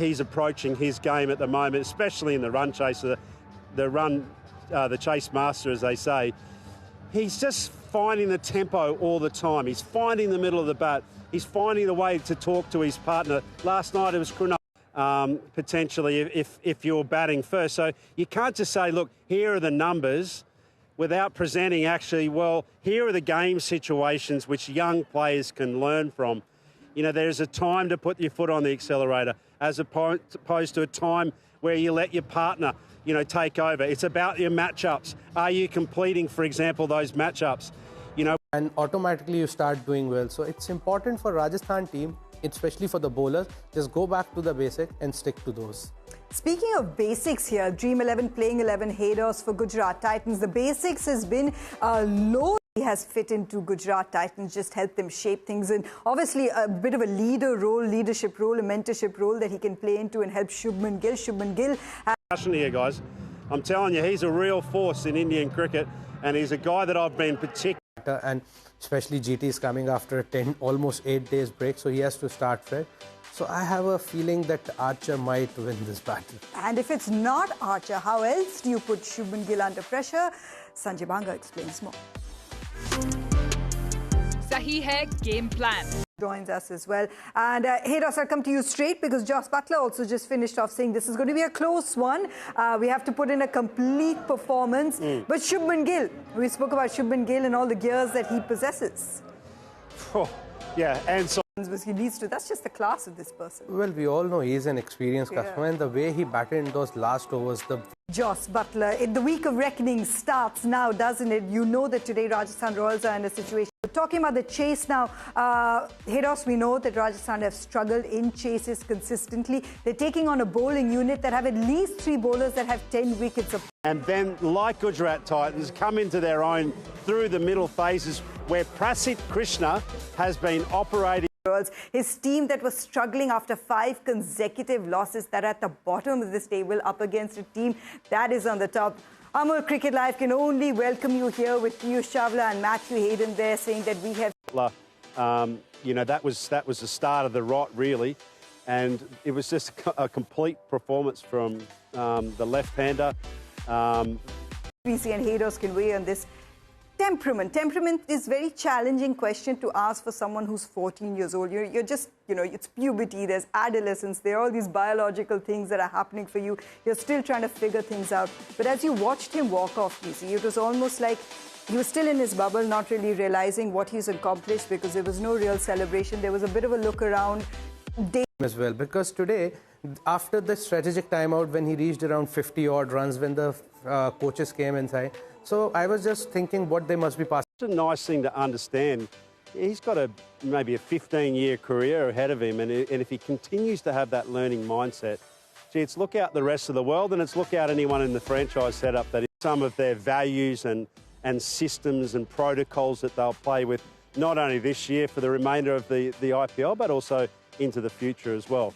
he's approaching his game at the moment, especially in the run chase, the chase master, as they say. He's just finding the tempo all the time. He's finding the middle of the bat. He's finding the way to talk to his partner. Last night it was Krunal, potentially, if you're batting first. So you can't just say, look, here are the numbers, without presenting actually, well, here are the game situations which young players can learn from. You know, there's a time to put your foot on the accelerator as opposed to a time where you let your partner, you know, take over. It's about your matchups. Are you completing, for example, those matchups? You know, and automatically you start doing well. So it's important for Rajasthan team, especially for the bowlers, just go back to the basic and stick to those. Speaking of basics here, Dream 11 playing 11 Haidos for Gujarat Titans. The basics has been low. He has fit into Gujarat Titans, just helped them shape things, and obviously a bit of a leader role, leadership role, a mentorship role that he can play into and help Shubman Gill. Shubman Gill. Here, guys. I'm telling you, he's a real force in Indian cricket, and he's a guy that I've been particularly. And especially GT is coming after a almost 8 days break, so he has to start fresh. So I have a feeling that Archer might win this battle. And if it's not Archer, how else do you put Shubman Gill under pressure? Sanjay Banga explains more. Sahi hai game plan. Joins us as well. And Haidos, I'll come to you straight because Joss Butler also just finished off saying this is going to be a close one. We have to put in a complete performance. But Shubman Gill, we spoke about Shubman Gill and all the gears that he possesses. Oh, yeah, and so he leads to, that's just the class of this person. Well, we all know he's an experienced customer, and the way he batted in those last overs, Joss Butler, the week of reckoning starts now, doesn't it? You know that today Rajasthan Royals are in a situation. Talking about the chase now, Haidos, we know that Rajasthan have struggled in chases consistently. They're taking on a bowling unit that have at least 3 bowlers that have 10 wickets. And then, like Gujarat Titans, come into their own through the middle phases where Prasidh Krishna has been operating. His team that was struggling after 5 consecutive losses, that are at the bottom of this table up against a team that is on the top. Amul Cricket Live can only welcome you here with Piyush Chawla and Matthew Hayden there saying that we have... You know, that was the start of the rot, really. And it was just a complete performance from the left-hander. BC and Haidos can weigh on this. Temperament. Temperament is a very challenging question to ask for someone who's 14 years old. You're just, you know, it's puberty, there's adolescence, there are all these biological things that are happening for you. You're still trying to figure things out. But as you watched him walk off, BC, it was almost like he was still in his bubble, not really realizing what he's accomplished because there was no real celebration. There was a bit of a look around. As well, because today, after the strategic timeout, when he reached around 50-odd runs, when the coaches came inside, so I was just thinking what they must be passing. It's a nice thing to understand. He's got maybe a 15-year career ahead of him, and if he continues to have that learning mindset, gee, it's look out the rest of the world, and it's look out anyone in the franchise setup that some of their values and systems and protocols that they'll play with, not only this year for the remainder of the IPL, but also into the future as well.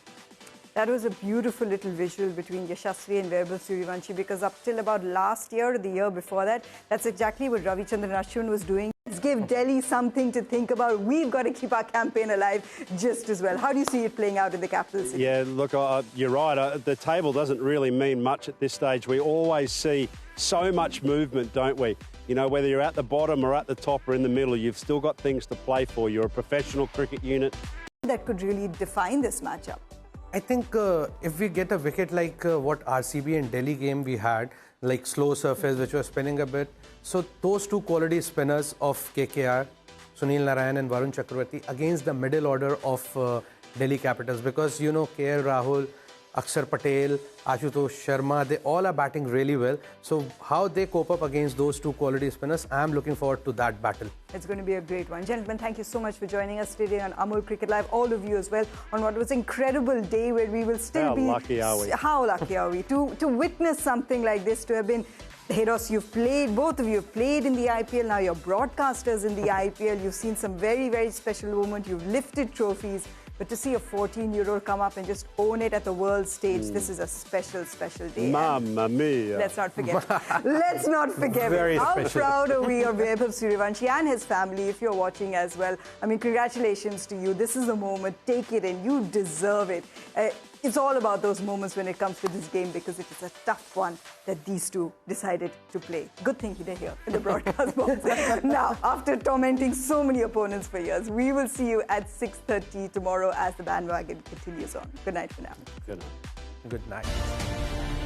That was a beautiful little visual between Yashasvi and Vaibhav Suryavanshi, because up till about last year or the year before that, that's exactly what Ravichandran Ashwin was doing. Let's give Delhi something to think about. We've got to keep our campaign alive just as well. How do you see it playing out in the capital city? Yeah, look, you're right. The table doesn't really mean much at this stage. We always see so much movement, don't we? You know, whether you're at the bottom or at the top or in the middle, you've still got things to play for. You're a professional cricket unit. That could really define this matchup. I think if we get a wicket like what RCB and Delhi game we had, like slow surface which was spinning a bit, so those 2 quality spinners of KKR, Sunil Narayan and Varun Chakravarti, against the middle order of Delhi Capitals, because you know KL Rahul, Akshar Patel, Ashutosh Sharma, they all are batting really well. So how they cope up against those 2 quality spinners, I'm looking forward to that battle. It's going to be a great one. Gentlemen, thank you so much for joining us today on Amul Cricket Live, all of you as well, on what was an incredible day where we will still be... How lucky are we? How lucky are we to witness something like this, to have been... Haidos, you've played, both of you have played in the IPL, now you're broadcasters in the IPL, you've seen some very, very special moments, you've lifted trophies. But to see a 14-year-old come up and just own it at the world stage, this is a special, special day. Mamma mia. Let's not forget. Let's not forget. How proud are we of Vaibhav Suryavanshi and his family, if you're watching as well. I mean, congratulations to you. This is the moment. Take it in. You deserve it. it's all about those moments when it comes to this game, because it is a tough one that these two decided to play. Good thing they're here in the broadcast box. Now, after tormenting so many opponents for years, we will see you at 6:30 tomorrow as the bandwagon continues on. Good night for now. Good night. Good night.